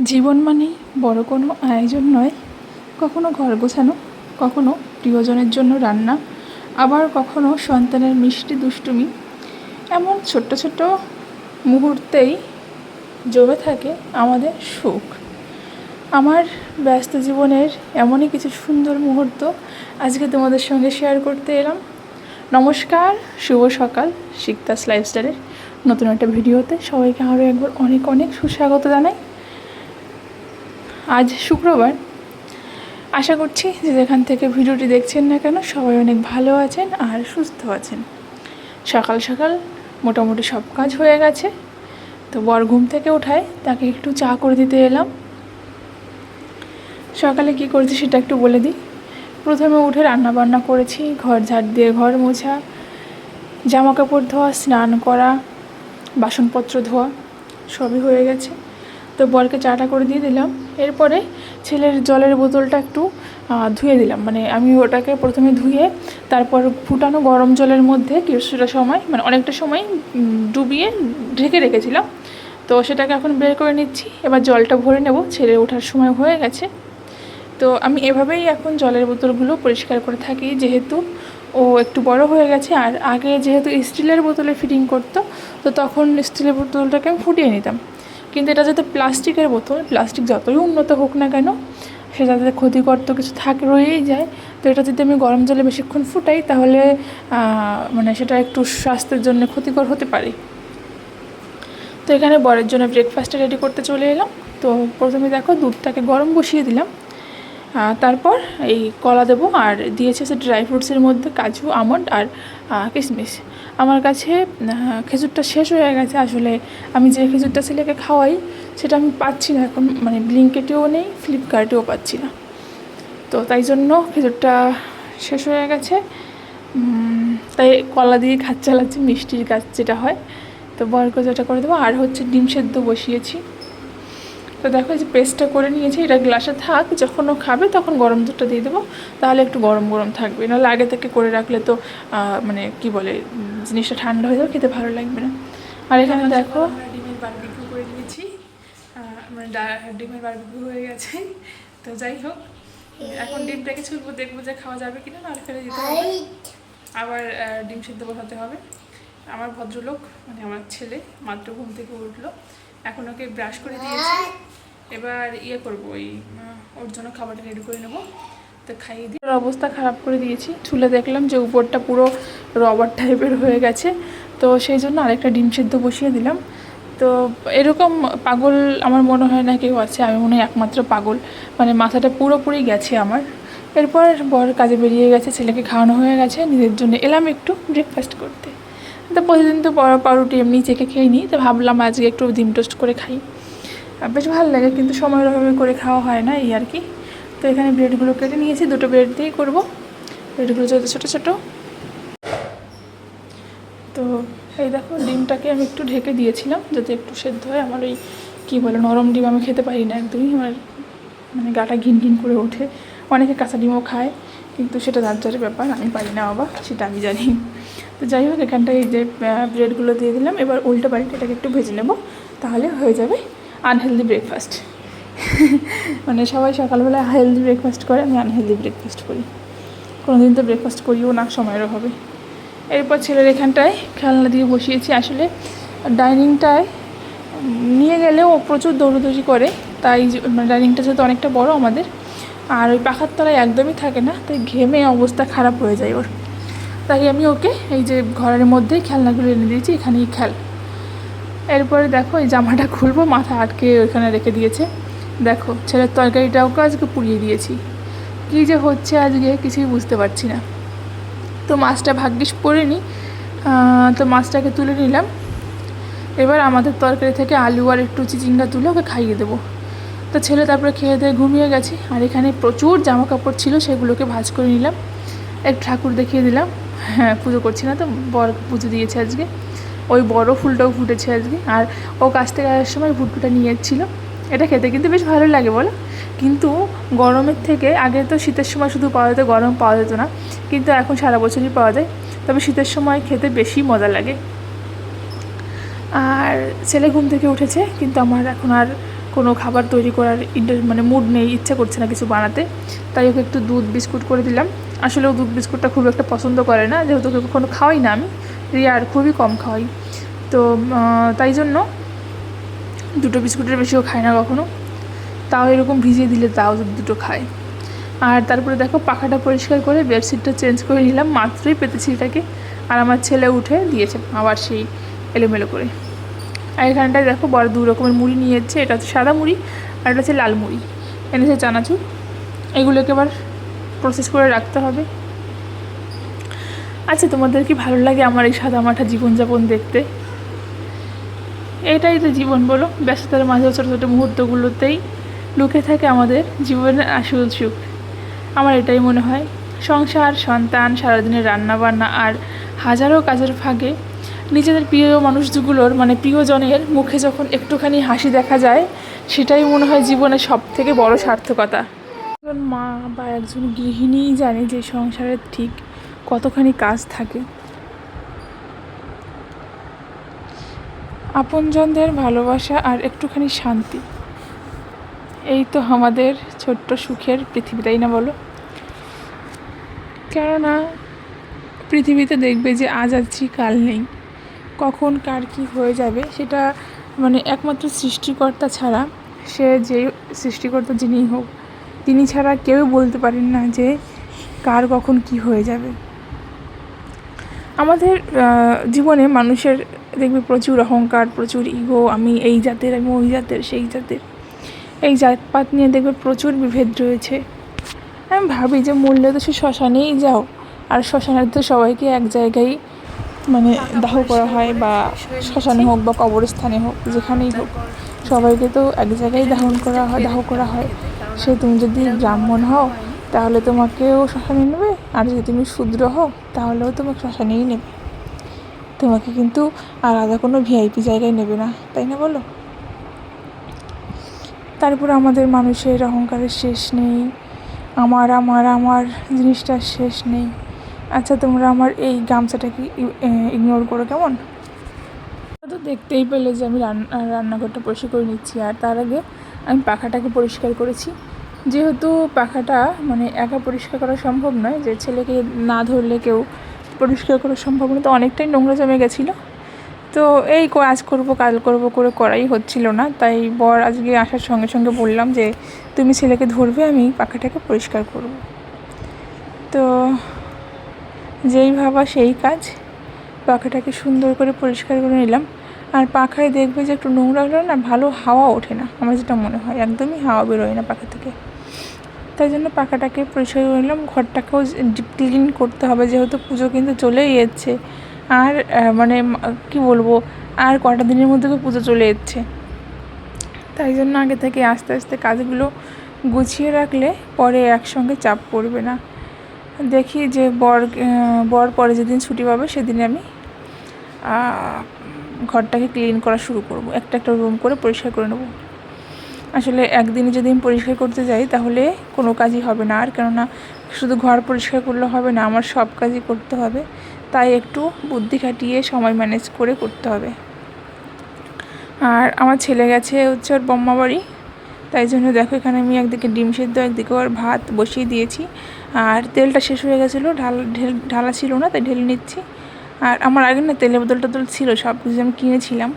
জীবন মানেই বড় কোনো আয়োজন নয়, কখনো ঘর গোছানো, কখনো প্রিয়জনের জন্য রান্না, আবার কখনো সন্তানের মিষ্টি দুষ্টুমি। এমন ছোট্ট ছোট্ট মুহূর্তেই জমে থাকে আমাদের সুখ। আমার ব্যস্ত জীবনের এমনই কিছু সুন্দর মুহূর্ত আজকে তোমাদের সঙ্গে শেয়ার করতে এলাম। নমস্কার, শুভ সকাল। শিকদাস লাইফস্টাইলের নতুন একটা ভিডিওতে সবাইকে আরও একবার অনেক অনেক সুস্বাগত জানাই। আজ শুক্রবার। আশা করছি যে যেখান থেকে ভিডিওটি দেখছেন না কেন সবাই অনেক ভালো আছেন আর সুস্থ আছেন। সকাল সকাল মোটামুটি সব কাজ হয়ে গেছে, তো বর ঘুম থেকে ওঠায় তাকে একটু চা করে দিতে এলাম। সকালে কী করেছি সেটা একটু বলে দিই। প্রথমে উঠে রান্না বান্না করেছি, ঘর ঝাড় দিয়ে ঘর মোছা, জামা কাপড় ধোয়া, স্নান করা, বাসনপত্র ধোয়া সবই হয়ে গেছে। তো বরকে চাটা করে দিয়ে দিলাম। এরপরে ছেলের জলের বোতলটা একটু ধুয়ে দিলাম, মানে আমি ওটাকে প্রথমে ধুয়ে তারপর ফুটানো গরম জলের মধ্যে কিছুটা সময়, মানে অনেকটা সময় ডুবিয়ে ঢেকে রেখেছিলাম। তো সেটাকে এখন বের করে নিচ্ছি। এবার জলটা ভরে নেব, ছেলে ওঠার সময় হয়ে গেছে। তো আমি এভাবেই এখন জলের বোতলগুলো পরিষ্কার করে থাকি, যেহেতু ও একটু বড় হয়ে গেছে। আর আগে যেহেতু স্টিলের বোতলে ফিটিং করতো, তো তখন স্টিলের বোতলটাকে আমি ফুটিয়ে নিতাম। কিন্তু এটা যেহেতু প্লাস্টিকের বোতল, প্লাস্টিক যতই উন্নত হোক না কেন সেটাতে ক্ষতিকর তো কিছু রয়েই যায়। তো এটা যদি আমি গরম জলে বেশিক্ষণ ফুটাই তাহলে মানে সেটা একটু স্বাস্থ্যের জন্য ক্ষতিকর হতে পারে। তো এখানে বরের জন্য ব্রেকফাস্টটা রেডি করতে চলে এলাম। তো প্রথমে দেখো দুধটাকে গরম বসিয়ে দিলাম, তারপর এই কলা দেবো। আর দিয়েছে সে ড্রাই ফ্রুটসের মধ্যে কাজু, আমন্ড আর কিশমিশ। আমার কাছে খেজুরটা শেষ হয়ে গেছে। আসলে আমি যে খেজুরটা ছেলেকে খাওয়াই সেটা আমি পাচ্ছি না এখন, মানে ব্লিঙ্কেটেও নেই, ফ্লিপকার্টেও পাচ্ছি না। তো তাই জন্য খেজুরটা শেষ হয়ে গেছে, তাই কলা দিয়ে কাজ চালাচ্ছি, মিষ্টির কাজ যেটা হয়। তো বরকে যেটা করে দেবো। আর হচ্ছে ডিম সেদ্ধ বসিয়েছি। তো দেখো যে পেস্টটা করে নিয়েছি, এটা গ্লাসে থাক, যখন ও খাবে তখন গরম দুধটা দিয়ে দেবো, তাহলে একটু গরম গরম থাকবে। নাহলে আগে থেকে করে রাখলে তো মানে কি বলে জিনিসটা ঠান্ডা হয়ে যাবে, খেতে ভালো লাগবে না। আর এখানে দেখো ডিমের বারবিকিউ করে নিয়েছি, মানে ডিমের বারবিকিউ হয়ে গেছে। তো যাই হোক, এখন ডিমটাকে ছুলবো, দেখবো যে খাওয়া যাবে কিনা, নাহলে ফেলে দিতে হবে। আবার ডিম সিদ্ধ বসাতে হবে। আমার ভদ্রলোক মানে আমার ছেলে মাত্র ঘুম থেকে উঠলো, এখন ওকে ব্রাশ করে দিয়েছি। এবার করবো, ওর জন্য খাবারটা রেডি করে নেবো। তো খাইয়ে দিয়ে অবস্থা খারাপ করে দিয়েছি। ছুলে দেখলাম যে উপরটা পুরো রবার টাইপের হয়ে গেছে, তো সেই জন্য আরেকটা ডিম সিদ্ধ বসিয়ে দিলাম। তো এরকম পাগল আমার মনে হয় না কেউ আছে, আমি মনে হয় একমাত্র পাগল, মানে মাথাটা পুরোপুরি গেছে আমার। এরপর বর কাজে বেরিয়ে গেছে, ছেলেকে খাওয়ানো হয়ে গেছে, নিজের জন্য এলাম একটু ব্রেকফাস্ট করতে। তো প্রতিদিন তো বড় পাউরুটি এমনি চেকে খেয়ে নিই, তো ভাবলাম আজকে একটু ডিম টোস্ট করে খাই। বেশ ভালো লাগে, কিন্তু সময়ের অভাবে করে খাওয়া হয় না, এই আর কি। তো এখানে ব্রেডগুলো কেটে নিয়েছি, দুটো ব্রেড দিয়েই করবো। ব্রেডগুলো যত ছোটো ছোটো। তো এই দেখো ডিমটাকে আমি একটু ঢেকে দিয়েছিলাম যাতে একটু সেদ্ধ হয়। আমার ওই কী বলে নরম ডিম আমি খেতে পারি না একদমই, আমার মানে গাটা ঘিন ঘিন করে ওঠে। অনেকে কাঁচা ডিমও খায়, কিন্তু সেটা যার যার ব্যাপার, আমি পারি না বাবা, সেটা আমি জানি। তো যাই হোক, এখানটায় এই যে ব্রেডগুলো দিয়ে দিলাম। এবার উল্টো পাল্টে এটাকে একটু ভেজে নেব, তাহলে হয়ে যাবে আনহেলদি ব্রেকফাস্ট। মানে সবাই সকালবেলা হেলদি ব্রেকফাস্ট করে, আমি আনহেলদি ব্রেকফাস্ট করি। কোনো দিন তো ব্রেকফাস্ট করিও না সময়ের অভাবে। এরপর ছেলের এখানটায় খেলনা দিয়ে বসিয়েছি। আসলে ডাইনিংটায় নিয়ে গেলেও প্রচুর দৌড়দৌড়ি করে, তাই মানে ডাইনিংটা যেহেতু অনেকটা বড় আমাদের, আর ওই পাখার তলায় একদমই থাকে না, তাই ঘেমে অবস্থা খারাপ হয়ে যায় ওর। তাই আমি ওকে এই যে ঘরের মধ্যেই খেলনাগুলো এনে দিয়েছি, এখানেই খেল। এরপরে দেখো এই জামাটা খুলবো, মাথা আটকে ওইখানে রেখে দিয়েছে। দেখো ছেলের তরকারিটাওকে আজকে পুড়িয়ে দিয়েছি। কী যে হচ্ছে আজকে কিছুই বুঝতে পারছি না। তো মাছটা ভাগ্যিস পড়েনি, তো মাছটাকে তুলে নিলাম। এবার আমাদের তরকারি থেকে আলু আর একটু চিচিঙ্গা তুলে ওকে খাইয়ে দেবো। তো ছেলে তারপরে খেয়ে দিয়ে ঘুমিয়ে গেছে। আর এখানে প্রচুর জামা কাপড় ছিল, সেগুলোকে ভাঁজ করে নিলাম। এক ঠাকুর দেখিয়ে দিলাম, হ্যাঁ পুজো করছি না তো, বর পুজো দিয়েছে আজকে। ওই বড় ফুলটাও ফুটেছে আজকে। আর ও কাছ থেকে আসার সময় ভুট্টুটা নিয়ে এসেছিল। এটা খেতে কিন্তু বেশ ভালো লাগে বলো, কিন্তু গরমের থেকে আগে তো শীতের সময় শুধু পাওয়া যেত, গরম পাওয়া যেত না, কিন্তু এখন সারা বছরই পাওয়া যায়। তবে শীতের সময় খেতে বেশি মজা লাগে। আর ছেলে ঘুম থেকে উঠেছে, কিন্তু আমার এখন আর কোনো খাবার তৈরি করার মানে মুড নেই, ইচ্ছা করছে না কিছু বানাতে, তাই ওকে একটু দুধ বিস্কুট করে দিলাম। আসলে ও দুধ বিস্কুটটা খুব একটা পছন্দ করে না, যেহেতু ওকে কখনো খাওয়াই না আমি, রিয়ার খুবই কম খাওয়াই, তো তাই জন্য দুটো বিস্কুটের বেশিও খায় না কখনো, তাও এরকম ভিজিয়ে দিলে তাও দুটো খায়। আর তারপরে দেখো পাখাটা পরিষ্কার করে বেডশিটটা চেঞ্জ করে নিলাম, মাত্রই পেতেছি এটাকে, আর আমার ছেলে উঠে দিয়েছে আবার সেই এলোমেলো করে। আর এখানটায় দেখো বড় 2 রকমের মুড়ি নিয়ে এসেছে, এটা হচ্ছে সাদা মুড়ি আর এটা হচ্ছে লাল মুড়ি, এনেছে চানাচুর। এগুলোকে আবার প্রসেস করে রাখতে হবে। আচ্ছা, তোমাদের কি ভালো লাগে আমার এই সাদা মাঠা জীবনযাপন দেখতে? এটাই তো জীবন বলো, ব্যস্ততার মাঝেও ছোটো ছোটো মুহূর্তগুলোতেই লুকে থাকে আমাদের জীবনের আসল সুখ। আমার এটাই মনে হয়, সংসার, সন্তান, সারাদিনের রান্নাবান্না আর হাজারো কাজের ফাঁকে নিজেদের প্রিয় মানুষগুলোর মানে প্রিয়জনের মুখে যখন একটুখানি হাসি দেখা যায়, সেটাই মনে হয় জীবনের সবথেকে বড় সার্থকতা। একজন মা বা একজন গৃহিণীই জানে যে সংসারের ঠিক কতখানি কাজ থাকে। আপনজনদের ভালোবাসা আর একটুখানি শান্তি, এই তো আমাদের ছোট্ট সুখের পৃথিবী, তাই না বলো? কেননা পৃথিবীতে দেখবে যে আজ আছি কাল নেই, কখন কার কী হয়ে যাবে সেটা মানে একমাত্র সৃষ্টিকর্তা ছাড়া, সে যে সৃষ্টিকর্তা যিনিই হোক তিনি ছাড়া কেউ বলতে পারেন না যে কার কখন কি হয়ে যাবে। আমাদের জীবনে মানুষের দেখবে প্রচুর অহংকার, প্রচুর ইগো, আমি এই জাতের, আমি ওই জাতের, সেই জাতের, এই জাতপাত নিয়ে দেখবে প্রচুর বিভেদ রয়েছে। আমি ভাবি যে মূল্যে তো সে শ্মশানেই যাও, আর শ্মশানের তো সবাইকে এক জায়গায় মানে দাহ করা হয়, বা শ্মশানে হোক বা কবরস্থানে হোক, যেখানেই হোক সবাইকে তো এক জায়গায় দাহ করা হয়। সে তুমি যদি ব্রাহ্মণ হও তাহলে তোমাকেও শ্মশানে নেবে, আর যদি তুমি শূদ্র হও তাহলেও তোমাকে শ্মশানেই নেবে, তোমাকে কিন্তু আলাদা কোনো ভিআইপি জায়গায় নেবে না, তাই না বলো? তারপরে আমাদের মানুষের অহংকারের শেষ নেই, আমার আমার আমার জিনিসটার শেষ নেই। আচ্ছা, তোমরা আমার এই গামছাটাকে ইগনোর করো কেমন? তো দেখতেই পেলে যে আমি রান্নাঘরটা পরিষ্কার করে নিচ্ছি, আর তার আগে আমি পাখাটাকে পরিষ্কার করেছি। যেহেতু পাখাটা মানে একা পরিষ্কার করা সম্ভব নয়, যে ছেলেকে না ধরলে কেউ পরিষ্কার করা সম্ভব নয়, তো অনেকটাই নোংরা জমে গেছিলো। তো এই আজ করবো কাল করবো করে করাই হচ্ছিল না, তাই বর আজকে আসার সঙ্গে সঙ্গে বললাম যে তুমি ছেলেকে ধরবে, আমি পাখাটাকে পরিষ্কার করব। তো যেই ভাবা সেই কাজ, পাখাটাকে সুন্দর করে পরিষ্কার করে নিলাম। আর পাখায় দেখবে যে একটু নোংরা হলে না ভালো হাওয়া ওঠে না, আমার যেটা মনে হয়, একদমই হাওয়া বেরোয় না পাখা থেকে। তাই জন্য পাখাটাকে পরিষ্কার করে নিলাম। ঘরটাকেও ডিপ ক্লিন করতে হবে, যেহেতু পুজো কিন্তু চলেই যাচ্ছে, আর মানে কি বলবো, আর কটা দিনের মধ্যে তো পুজো চলে যাচ্ছে। তাই জন্য আগে থেকে আস্তে আস্তে কাজগুলো গুছিয়ে রাখলে পরে একসঙ্গে চাপ পড়বে না। দেখি যে বর পরে যেদিন ছুটি পাবে সেদিনে আমি ঘরটাকে ক্লিন করা শুরু করব, একটা একটা রুম করে পরিষ্কার করে নেব। আসলে একদিনে যদি আমি পরিষ্কার করতে যাই তাহলে কোনো কাজই হবে না, আর কেননা শুধু ঘর পরিষ্কার করলে হবে না, আমার সব কাজই করতে হবে, তাই একটু বুদ্ধি খাটিয়ে সময় ম্যানেজ করে করতে হবে। আর আমার ছেলে গেছে হচ্ছে ওর বম্মা বাড়ি, তাই জন্য দেখো এখানে আমি একদিকে ডিম সেদ্ধ, একদিকে ওর ভাত বসিয়ে দিয়েছি। আর তেলটা শেষ হয়ে গেছিলো, ঢালা ছিল না, তাই ঢেলে নিচ্ছি। আর আমার আগে না তেলের বোতল ছিল, সব কিছু আমি কিনেছিলাম,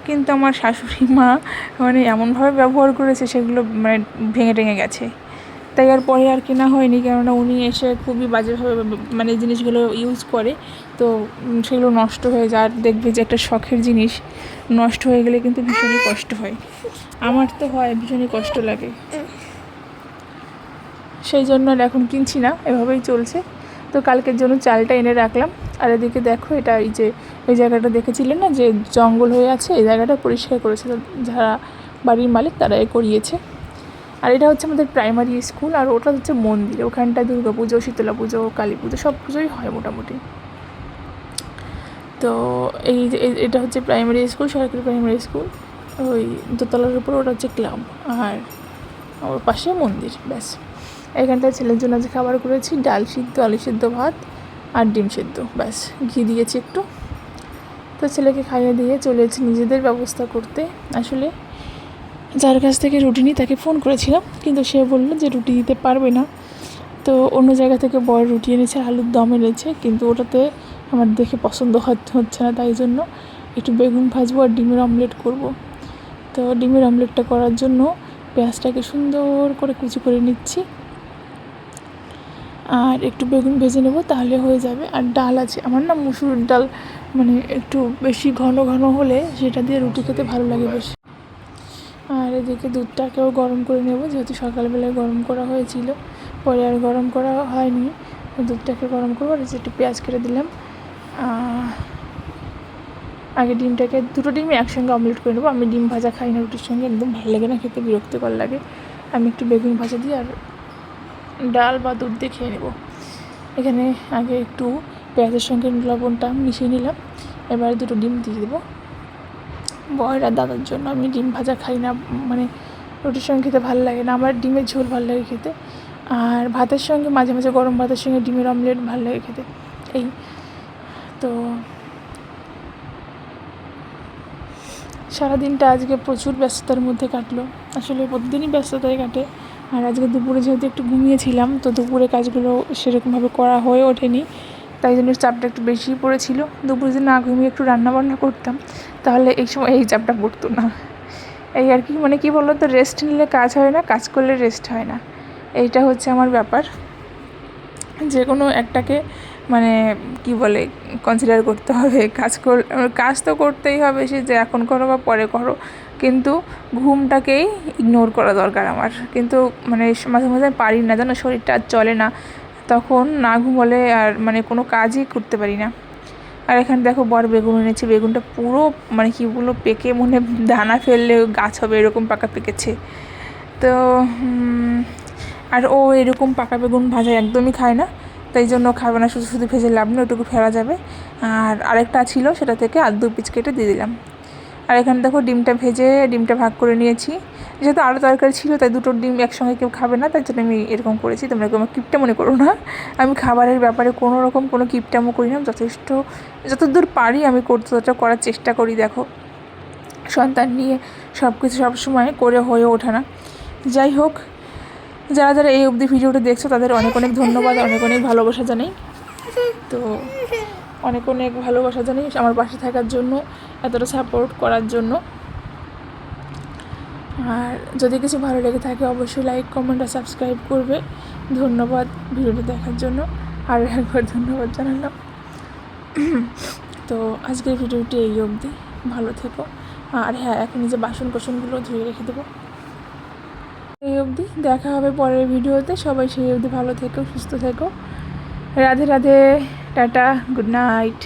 কিন্তু আমার শাশুড়ি মা মানে এমনভাবে ব্যবহার করেছে সেগুলো মানে ভেঙে টেঙে গেছে, তাই আর পরে আর কেনা হয়নি। কেননা উনি এসে খুবই বাজেভাবে মানে জিনিসগুলো ইউজ করে, তো সেগুলো নষ্ট হয়ে যায়। আর দেখবে যে একটা শখের জিনিস নষ্ট হয়ে গেলে কিন্তু ভীষণই কষ্ট হয়, আমার তো হয়, ভীষণই কষ্ট লাগে। সেই জন্য আর এখন কিনছি না, এভাবেই চলছে। তো কালকের জন্য চালটা এনে রাখলাম। আর এদিকে দেখো, এটা এই যে এই জায়গাটা দেখেছিলেন না যে জঙ্গল হয়ে আছে, এই জায়গাটা পরিষ্কার করেছে যারা বাড়ির মালিক, তারা করিয়েছে। আর এটা হচ্ছে আমাদের প্রাইমারি স্কুল, আর ওটা হচ্ছে মন্দির, ওখানটায় দুর্গা পুজো, শীতলা পুজো, কালী পুজো সব পুজোই হয় মোটামুটি। তো এই যে এটা হচ্ছে প্রাইমারি স্কুল, সরকারি প্রাইমারি স্কুল, ওই দোতলার উপর ওটা হচ্ছে ক্লাব, আর ওর পাশে মন্দির, ব্যাস। এখানটায় ছেলের জন্য যে খাবার করেছি, ডাল সিদ্ধ, আলু সিদ্ধ, ভাত আর ডিম সিদ্ধ, ব্যাস, ঘি দিয়েছি একটু। তো ছেলেকে খাইয়ে দিয়ে চলে এসেছি নিজেদের ব্যবস্থা করতে। আসলে যার কাছ থেকে রুটি নিই তাকে ফোন করেছিলাম, কিন্তু সে বলল যে রুটি দিতে পারবে না। তো অন্য জায়গা থেকে বড় রুটি এনেছে, আলুর দম এনেছে, কিন্তু ওটাতে আমার দেখে পছন্দ হচ্ছে না, তাই জন্য একটু বেগুন ভাজবো আর ডিমের অমলেট করব। তো ডিমের অমলেটটা করার জন্য পেঁয়াজটাকে সুন্দর করে কুচি করে নিচ্ছি, আর একটু বেগুন ভেজে নেব, তাহলে হয়ে যাবে। আর ডাল আছে আমার, না মুসুর ডাল, মানে একটু বেশি ঘন ঘন হলে সেটা দিয়ে রুটি খেতে ভালো লাগে বেশি। আর এদিকে দুধটাকেও গরম করে নেব, যেহেতু সকালবেলায় গরম করা হয়েছিল, পরে আর গরম করা হয়নি। দুধটাকে গরম করবো, আর একটু পেঁয়াজ কেটে দিলাম। আগে ডিমটাকে, দুটো ডিমই একসঙ্গে অমলেট করে নেবো। আমি ডিম ভাজা খাই না রুটির সঙ্গে, একদম ভালো লাগে না খেতে, বিরক্তিকর লাগে। আমি একটু বেগুন ভাজা দিই আর ডাল বা দুধ দিয়ে খেয়ে নেব। এখানে আগে একটু পেঁয়াজের সঙ্গে লবণটা মিশিয়ে নিলাম, এবার দুটো ডিম দিয়ে দেবো বয়ের আর দাদার জন্য। আমি ডিম ভাজা খাই না, মানে রুটির সঙ্গে খেতে ভালো লাগে না, আমার ডিমের ঝোল ভালো লাগে খেতে। আর ভাতের সঙ্গে মাঝে মাঝে গরম ভাতের সঙ্গে ডিমের অমলেট ভালো লাগে খেতে। এই তো সারাদিনটা আজকে প্রচুর ব্যস্ততার মধ্যে কাটলো, আসলে প্রতিদিনই ব্যস্ততায় কাটে। আর আজকে দুপুরে যেহেতু একটু ঘুমিয়েছিলাম, তো দুপুরে কাজগুলো সেরকমভাবে করা হয়ে ওঠেনি, তাই জন্য চাপটা একটু বেশিই পড়েছিল। দুপুরে যদি না ঘুমিয়ে একটু রান্নাবান্না করতাম, তাহলে এই সময় এই চাপটা পড়তো না। এই আর কি, মানে কী বলো তো, রেস্ট নিলে কাজ হয় না, কাজ করলে রেস্ট হয় না, এইটা হচ্ছে আমার ব্যাপার। যে কোনো একটাকে মানে কি বলে কনসিডার করতে হবে, কাজ তো করতেই হবে, সে যে এখন করো বা পরে করো, কিন্তু ঘুমটাকেই ইগনোর করা দরকার আমার। কিন্তু মানে মাঝে মাঝে পারি না, জানো, শরীরটা আর চলে না, তখন না ঘুমোলে আর মানে কোনো কাজই করতে পারি না। আর এখানে দেখো বড় বেগুন এনেছি, বেগুনটা পুরো মানে কী বলবো পেকে, মনে দানা ফেললে গাছ হবে এরকম পাকা পেকেছে। তো আর ও এরকম পাকা বেগুন ভাজা একদমই খায় না, তাই জন্য খাবে না, শুধু শুধু ভেজে লাভ নেই, ওটুকু ফেলা যাবে। আর আরেকটা ছিল, সেটা থেকে আর 2 পিস কেটে দিয়ে দিলাম। আর এখানে দেখো ডিমটা ভেজে ডিমটা ভাগ করে নিয়েছি, যেহেতু আলু তরকারি ছিল তাই দুটো ডিম একসঙ্গে কেউ খাবে না, তাই জন্য আমি এরকম করেছি। তোমরা কেউ আমার কিপটা মনে করো না, আমি খাবারের ব্যাপারে কোনো রকম কোনো কিপটামো করি না, যথেষ্ট যতদূর পারি আমি ততটা করার চেষ্টা করি। দেখো সন্তান নিয়ে সব কিছু সবসময় করে হয়ে ওঠে না। যাই হোক, যারা যারা এই অবধি ভিডিওটা দেখছো তাদের অনেক অনেক ধন্যবাদ, অনেক অনেক ভালোবাসা জানাই। তো অনেক অনেক ভালোবাসা জানাই আমার পাশে থাকার জন্য, এতটা সাপোর্ট করার জন্য। আর যদি কিছু ভালো লেগে থাকে অবশ্যই লাইক, কমেন্ট আর সাবস্ক্রাইব করবে। ধন্যবাদ ভিডিওটা দেখার জন্য, আর একবার ধন্যবাদ জানালাম। তো আজকের ভিডিওটি এই অবধি, ভালো থেকো। আর হ্যাঁ, এখন নিজে বাসন কোসনগুলো ধুয়ে রেখে দেবো। এই অবধি, দেখা হবে পরের ভিডিওতে। সবাই সেই অবধি ভালো থেকো, সুস্থ থেকো। Radhe Radhe, tata, good night.